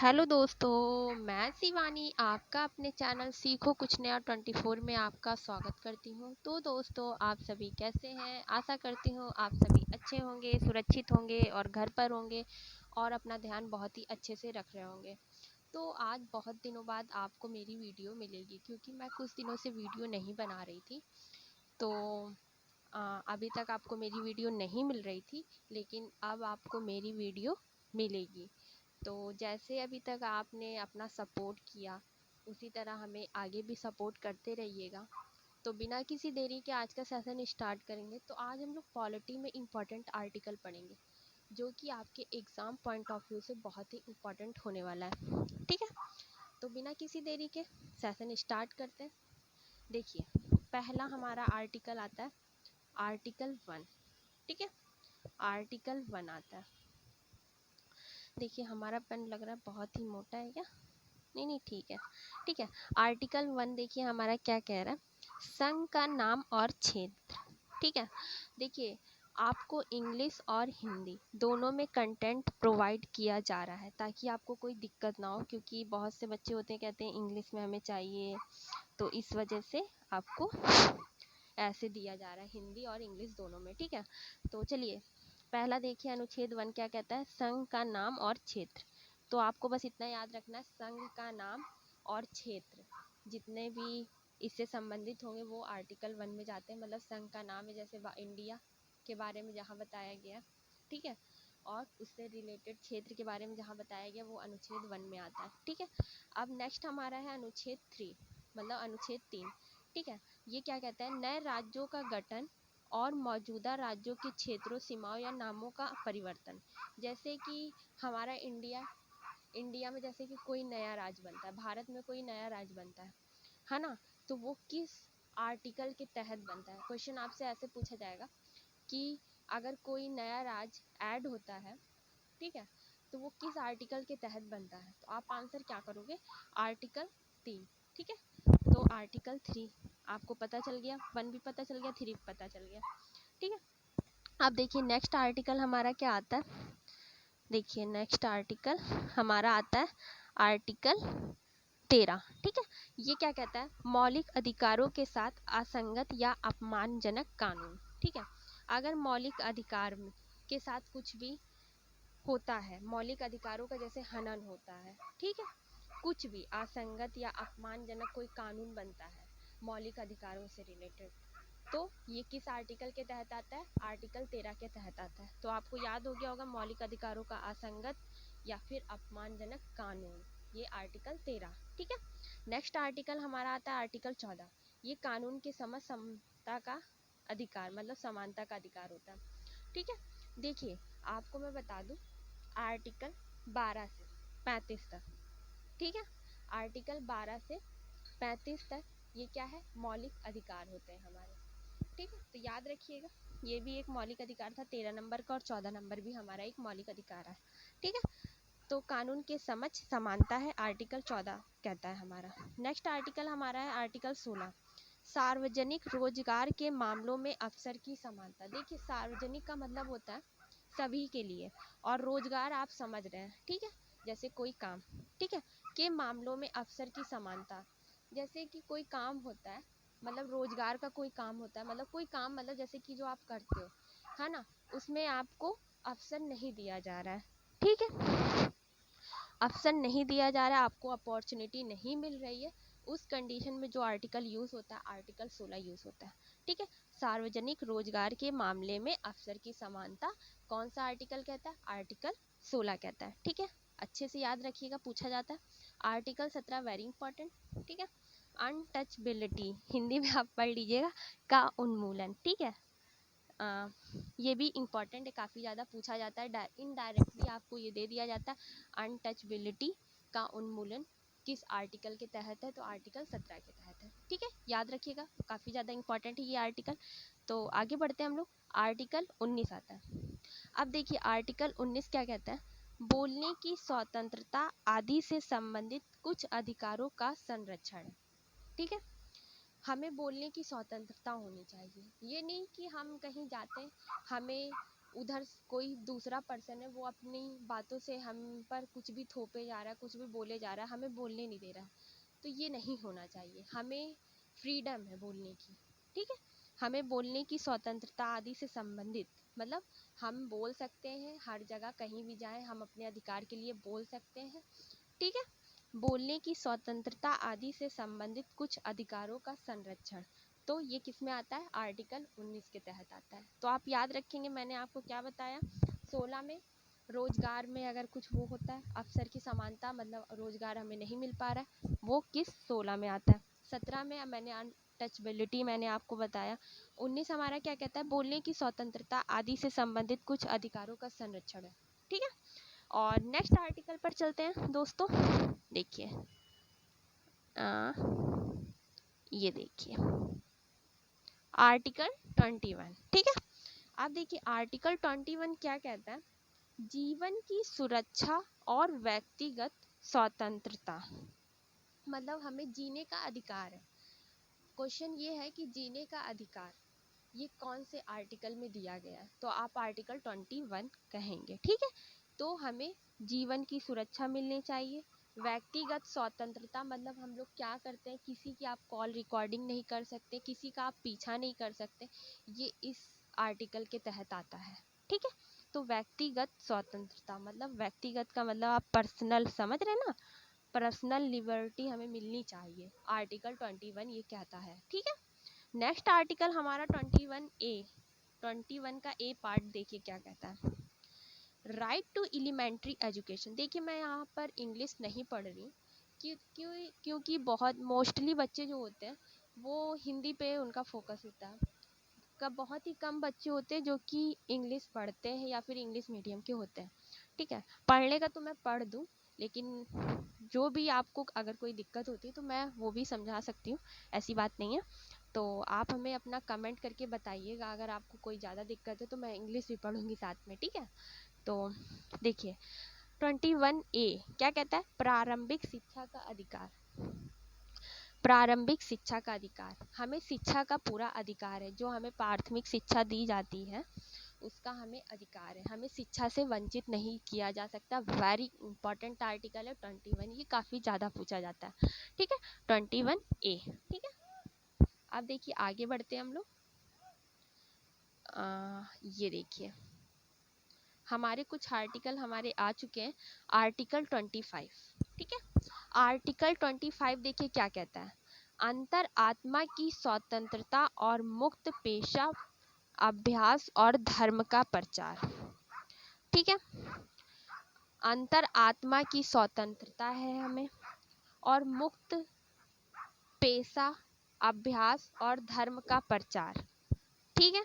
Hello दोस्तों, मैं शिवानी आपका अपने चैनल सीखो कुछ नया 24 में आपका स्वागत करती हूँ। तो दोस्तों, आप सभी कैसे हैं? आशा करती हूँ आप सभी अच्छे होंगे, सुरक्षित होंगे और घर पर होंगे और अपना ध्यान बहुत ही अच्छे से रख रहे होंगे। तो आज बहुत दिनों बाद आपको मेरी वीडियो मिलेगी क्योंकि मैं कुछ दिनों से वीडियो नहीं बना रही थी। तो अभी तक आपको मेरी वीडियो नहीं मिल रही थी, लेकिन अब आपको मेरी वीडियो मिलेगी। तो जैसे अभी तक आपने अपना सपोर्ट किया, उसी तरह हमें आगे भी सपोर्ट करते रहिएगा। तो बिना किसी देरी के आज का सेशन स्टार्ट करेंगे। तो आज हम लोग पॉलिटी में इम्पॉर्टेंट आर्टिकल पढ़ेंगे, जो कि आपके एग्ज़ाम पॉइंट ऑफ व्यू से बहुत ही इम्पॉर्टेंट होने वाला है। ठीक है, तो बिना किसी देरी के सेशन स्टार्ट करते हैं। देखिए, पहला हमारा आर्टिकल आता है आर्टिकल 1। ठीक है, आर्टिकल 1 आता है। देखिए, हमारा पेन लग रहा है बहुत ही मोटा है क्या? नहीं, ठीक है। ठीक है, आर्टिकल 1 देखिए हमारा क्या कह रहा है, संघ का नाम और क्षेत्र। ठीक है, देखिए आपको इंग्लिश और हिंदी दोनों में कंटेंट प्रोवाइड किया जा रहा है ताकि आपको कोई दिक्कत ना हो, क्योंकि बहुत से बच्चे होते हैं कहते हैं इंग्लिश में हमें चाहिए, तो इस वजह से आपको ऐसे दिया जा रहा है, हिंदी और इंग्लिश दोनों में। ठीक है, तो चलिए पहला देखिए, अनुच्छेद 1 क्या कहता है, संघ का नाम और क्षेत्र। तो आपको बस इतना याद रखना है, संघ का नाम और क्षेत्र जितने भी इससे संबंधित होंगे वो आर्टिकल 1 में जाते हैं। मतलब संघ का नाम है, जैसे इंडिया के बारे में जहाँ बताया गया, ठीक है, और उससे रिलेटेड क्षेत्र के बारे में जहाँ बताया गया वो अनुच्छेद 1 में आता है। ठीक है, अब नेक्स्ट हमारा है अनुच्छेद 3, मतलब अनुच्छेद 3। ठीक है, ये क्या कहता है, नए राज्यों का गठन और मौजूदा राज्यों के क्षेत्रों, सीमाओं या नामों का परिवर्तन। जैसे कि हमारा इंडिया में जैसे कि कोई नया राज्य बनता है, भारत में कोई नया राज्य बनता है ना, तो वो किस आर्टिकल के तहत बनता है। क्वेश्चन आपसे ऐसे पूछा जाएगा कि अगर कोई नया राज्य ऐड होता है, ठीक है, तो वो किस आर्टिकल के तहत बनता है। तो आप आंसर क्या करोगे, आर्टिकल 3। ठीक है, तो आर्टिकल 3 आपको पता चल गया, 1 भी पता चल गया, 3 भी पता चल गया। ठीक है, अब देखिए नेक्स्ट आर्टिकल हमारा क्या आता है। देखिए नेक्स्ट आर्टिकल हमारा आता है आर्टिकल 13। ठीक है, ये क्या कहता है, मौलिक अधिकारों के साथ असंगत या अपमानजनक कानून। ठीक है, अगर मौलिक अधिकार के साथ कुछ भी होता है, मौलिक अधिकारों का जैसे हनन होता है, ठीक है, कुछ भी असंगत या अपमानजनक कोई कानून बनता है मौलिक अधिकारों से रिलेटेड, तो ये किस आर्टिकल के तहत आता है, आर्टिकल 13 के तहत आता है। तो आपको याद हो गया होगा, मौलिक अधिकारों का असंगत या फिर अपमानजनक कानून, ये आर्टिकल 13। ठीक है, नेक्स्ट आर्टिकल हमारा आता है आर्टिकल 14। ये कानून के समझ समता का अधिकार, मतलब समानता का अधिकार होता है। ठीक है, देखिए आपको मैं बता दूं, आर्टिकल 12 से 35 तक, ठीक है, आर्टिकल 12 से 35 तक ये क्या है, मौलिक अधिकार होते हैं हमारे। ठीक है, तो याद रखिएगा, ये भी एक मौलिक अधिकार था 13 नंबर का, और 14 नंबर भी हमारा एक मौलिक अधिकार है। ठीक है, तो कानून के समझ समानता है, आर्टिकल 14 कहता है हमारा। नेक्स्ट आर्टिकल हमारा है आर्टिकल 16, सार्वजनिक रोजगार के मामलों में अफसर की समानता। देखिए, सार्वजनिक का मतलब होता है सभी के लिए, और रोजगार आप समझ रहे हैं, ठीक है, जैसे कोई काम, ठीक है, के मामलों में अफसर की समानता। जैसे कि कोई काम होता है, मतलब रोजगार का कोई काम होता है, मतलब कोई काम, मतलब जैसे कि जो आप करते हो, है ना, उसमें आपको अवसर नहीं दिया जा रहा है। ठीक है, अवसर नहीं दिया जा रहा है, आपको अपॉर्चुनिटी नहीं मिल रही है, उस कंडीशन में जो आर्टिकल यूज़ होता है, आर्टिकल 16 यूज़ होता है। ठीक है, सार्वजनिक रोजगार के मामले में अफसर की समानता कौन सा आर्टिकल कहता है, आर्टिकल 16 कहता है। ठीक है, अच्छे से याद रखिएगा, पूछा जाता है। आर्टिकल 17 वेरी इंपॉर्टेंट, ठीक है, अनटचबिलिटी, हिंदी में आप पढ़ लीजिएगा, का उन्मूलन। ठीक है, ये भी इम्पॉर्टेंट है, काफ़ी ज़्यादा पूछा जाता है, इनडायरेक्टली आपको ये दे दिया जाता है, अनटचबिलिटी का उन्मूलन किस आर्टिकल के तहत है, तो आर्टिकल 17 के तहत है। ठीक है, याद रखिएगा, काफ़ी ज़्यादा इंपॉर्टेंट है ये आर्टिकल। तो आगे बढ़ते हैं हम लोग, आर्टिकल 19 आता है। अब देखिए आर्टिकल 19 क्या कहता है, बोलने की स्वतंत्रता आदि से संबंधित कुछ अधिकारों का संरक्षण। ठीक है, हमें बोलने की स्वतंत्रता होनी चाहिए, ये नहीं कि हम कहीं जाते हैं, हमें उधर कोई दूसरा पर्सन है, वो अपनी बातों से हम पर कुछ भी थोपे जा रहा है, कुछ भी बोले जा रहा है, हमें बोलने नहीं दे रहा है। तो ये नहीं होना चाहिए। हमें फ्रीडम है बोलने की, ठीक है। हमें बोलने की स्वतंत्रता आदि से संबंधित, मतलब हम बोल सकते हैं हर जगह, कहीं भी जाएं हम अपने अधिकार के लिए बोल सकते हैं, ठीक है। बोलने की स्वतंत्रता आदि से संबंधित कुछ अधिकारों का संरक्षण, तो ये किस में आता है? आर्टिकल 19 के तहत आता है। तो आप याद रखेंगे मैंने आपको क्या बताया। 16 में रोजगार में अगर कुछ वो होता है, अवसर की समानता, मतलब रोजगार हमें नहीं मिल पा रहा है, वो किस 16 में आता है। 17 में मैंने अनटचबिलिटी मैंने आपको बताया। 19 हमारा क्या कहता है? बोलने की स्वतंत्रता आदि से संबंधित कुछ अधिकारों का संरक्षण है, ठीक है। और नेक्स्ट आर्टिकल पर चलते हैं दोस्तों। देखिए ये देखिए आर्टिकल 21, ठीक है। अब देखिए आर्टिकल 21 क्या कहता है? जीवन की सुरक्षा और व्यक्तिगत स्वतंत्रता, मतलब हमें जीने का अधिकार है। क्वेश्चन ये है कि जीने का अधिकार ये कौन से आर्टिकल में दिया गया है? तो आप आर्टिकल 21 कहेंगे, ठीक है। तो हमें जीवन की सुरक्षा मिलनी चाहिए, व्यक्तिगत स्वतंत्रता, मतलब हम लोग क्या करते हैं, किसी की आप कॉल रिकॉर्डिंग नहीं कर सकते, किसी का आप पीछा नहीं कर सकते, ये इस आर्टिकल के तहत आता है, ठीक है। तो व्यक्तिगत स्वतंत्रता, मतलब व्यक्तिगत का मतलब आप पर्सनल समझ रहे हैं ना, पर्सनल लिबर्टी हमें मिलनी चाहिए, आर्टिकल 21 ये कहता है, ठीक है। नेक्स्ट आर्टिकल हमारा 21A, 21 का ए पार्ट देखिए क्या कहता है। Right to elementary education. देखिए मैं यहाँ पर इंग्लिश नहीं पढ़ रही, क्योंकि बहुत मोस्टली बच्चे जो होते हैं वो हिंदी पे उनका फोकस होता है, बहुत ही कम बच्चे होते हैं जो कि इंग्लिश पढ़ते हैं या फिर इंग्लिश मीडियम के होते हैं, ठीक है। पढ़ने का तो मैं पढ़ दूँ, लेकिन जो भी आपको अगर कोई दिक्कत होती है तो मैं वो भी समझा सकती हूँ, ऐसी बात नहीं है। तो आप हमें अपना कमेंट करके बताइएगा, अगर आपको कोई ज़्यादा दिक्कत है तो मैं इंग्लिश भी पढ़ूंगी साथ में, ठीक है। तो देखिए 21A क्या कहता है? प्रारंभिक शिक्षा का अधिकार। प्रारंभिक शिक्षा का अधिकार, हमें शिक्षा का पूरा अधिकार है, जो हमें प्राथमिक शिक्षा दी जाती है उसका हमें अधिकार है, हमें शिक्षा से वंचित नहीं किया जा सकता। वेरी इंपॉर्टेंट आर्टिकल है 21, ये काफ़ी ज़्यादा पूछा जाता है, ठीक है। 21A, ठीक है। अब देखिए आगे बढ़ते हैं हम लोग। ये देखिए हमारे कुछ आर्टिकल हमारे आ चुके हैं। आर्टिकल 25, ठीक है। आर्टिकल 25 देखिए क्या कहता है? अंतर आत्मा की स्वतंत्रता और मुक्त पेशा, अभ्यास और धर्म का प्रचार, ठीक है। अंतर आत्मा की स्वतंत्रता है हमें, और मुक्त पेशा, अभ्यास और धर्म का प्रचार, ठीक है।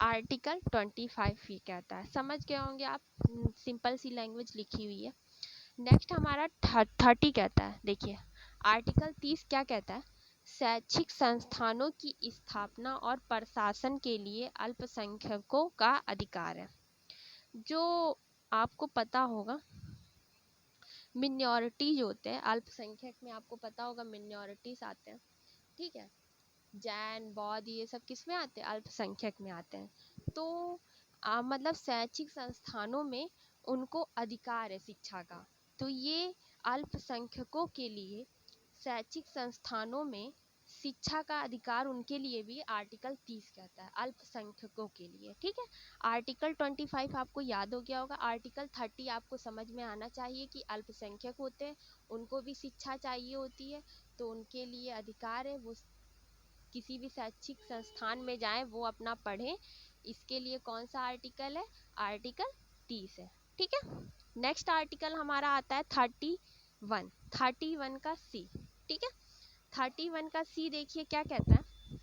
आर्टिकल 25 ये कहता है, समझ गए होंगे आप, सिंपल सी लैंग्वेज लिखी हुई है। नेक्स्ट हमारा 30 कहता है। देखिए आर्टिकल 30 क्या कहता है? शैक्षिक संस्थानों की स्थापना और प्रशासन के लिए अल्पसंख्यकों का अधिकार है। जो आपको पता होगा मिनॉरिटी जो होते हैं, अल्पसंख्यक में आपको पता होगा मिनॉरिटीज आते हैं, ठीक है। जैन बौद्ध ये सब किस में आते हैं? अल्पसंख्यक में आते हैं। तो मतलब शैक्षिक संस्थानों में उनको अधिकार है शिक्षा का, तो ये अल्पसंख्यकों के लिए शैक्षिक संस्थानों में शिक्षा का अधिकार उनके लिए भी आर्टिकल 30 कहता है, अल्पसंख्यकों के लिए, ठीक है। आर्टिकल 25 आपको याद हो गया होगा। आर्टिकल 30 आपको समझ में आना चाहिए कि अल्पसंख्यक होते हैं, उनको भी शिक्षा चाहिए होती है, तो उनके लिए अधिकार है, वो किसी भी शैक्षिक संस्थान में जाएं, वो अपना पढ़ें। इसके लिए कौन सा आर्टिकल है? आर्टिकल 30 है, ठीक है। नेक्स्ट आर्टिकल हमारा आता है 31, 31 का सी, ठीक है। 31 का सी देखिए क्या कहता है।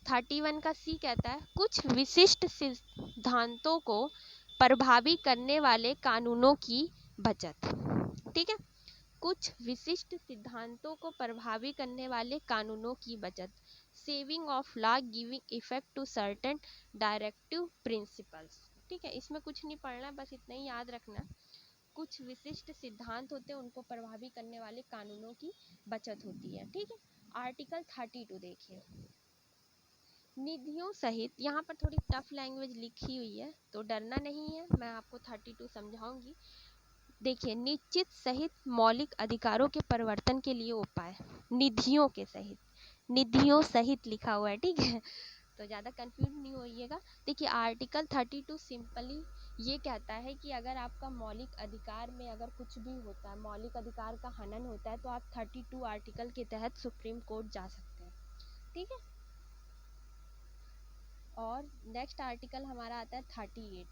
31 का सी कहता है कुछ विशिष्ट सिद्धांतों को प्रभावी करने वाले कानूनों की बचत, ठीक है। कुछ विशिष्ट सिद्धांतों को प्रभावी करने वाले कानूनों की बचत, saving of law giving effect to certain directive principles, ठीक है। इसमें कुछ नहीं पढ़ना, बस इतना ही याद रखना। कुछ विशिष्ट सिद्धांत होते हैं, उनको प्रभावी करने वाले कानूनों की बचत होती है, ठीक है। आर्टिकल 32 देखिए निधियों सहित, यहाँ पर थोड़ी टफ लैंग्वेज लिखी हुई है तो डरना नहीं है, मैं आपको 32 समझाऊंगी। देखिए, निश्चित सहित मौलिक अधिकारों के परिवर्तन के लिए उपाय, निधियों के सहित, निधियों सहित लिखा हुआ है, ठीक है, तो ज़्यादा कंफ्यूज नहीं होइएगा। देखिए, आर्टिकल 32 सिंपली ये कहता है कि अगर आपका मौलिक अधिकार में अगर कुछ भी होता है, मौलिक अधिकार का हनन होता है, तो आप 32 आर्टिकल के तहत सुप्रीम कोर्ट जा सकते हैं, ठीक है। और नेक्स्ट आर्टिकल हमारा आता है 38।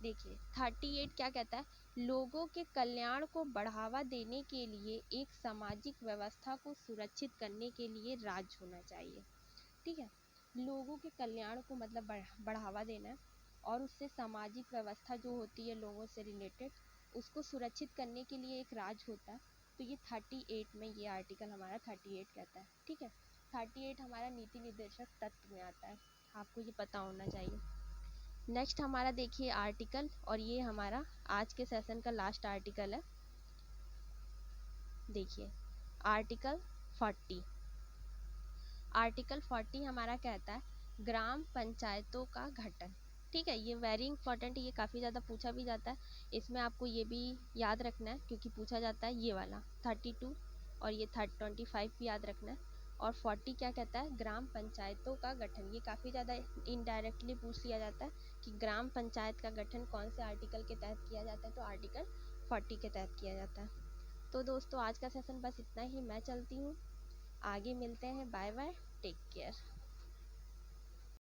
देखिए 38 क्या कहता है, लोगों के कल्याण को बढ़ावा देने के लिए एक सामाजिक व्यवस्था को सुरक्षित करने के लिए राज्य होना चाहिए, ठीक है। लोगों के कल्याण को मतलब बढ़ावा देना है, और उससे सामाजिक व्यवस्था जो होती है लोगों से रिलेटेड, उसको सुरक्षित करने के लिए एक राज्य होता है। तो ये 38 में ये आर्टिकल हमारा 38 कहता है, ठीक है। 38 हमारा नीति निर्देशक तत्व में आता है, आपको ये पता होना चाहिए। नेक्स्ट हमारा देखिए आर्टिकल, और ये हमारा आज के सेशन का लास्ट आर्टिकल है। देखिए आर्टिकल 40। आर्टिकल 40 हमारा कहता है ग्राम पंचायतों का गठन, ठीक है। ये वेरी इंपॉर्टेंट, ये काफ़ी ज़्यादा पूछा भी जाता है, इसमें आपको ये भी याद रखना है क्योंकि पूछा जाता है ये वाला 32, और ये 25 भी याद रखना है। और 40 क्या कहता है, ग्राम पंचायतों का गठन, ये काफ़ी ज़्यादा इनडायरेक्टली पूछ लिया जाता है कि ग्राम पंचायत का गठन कौन से आर्टिकल के तहत किया जाता है, तो आर्टिकल 40 के तहत किया जाता है। तो दोस्तों आज का सेशन बस इतना ही, मैं चलती हूँ, आगे मिलते हैं, बाय बाय, टेक केयर।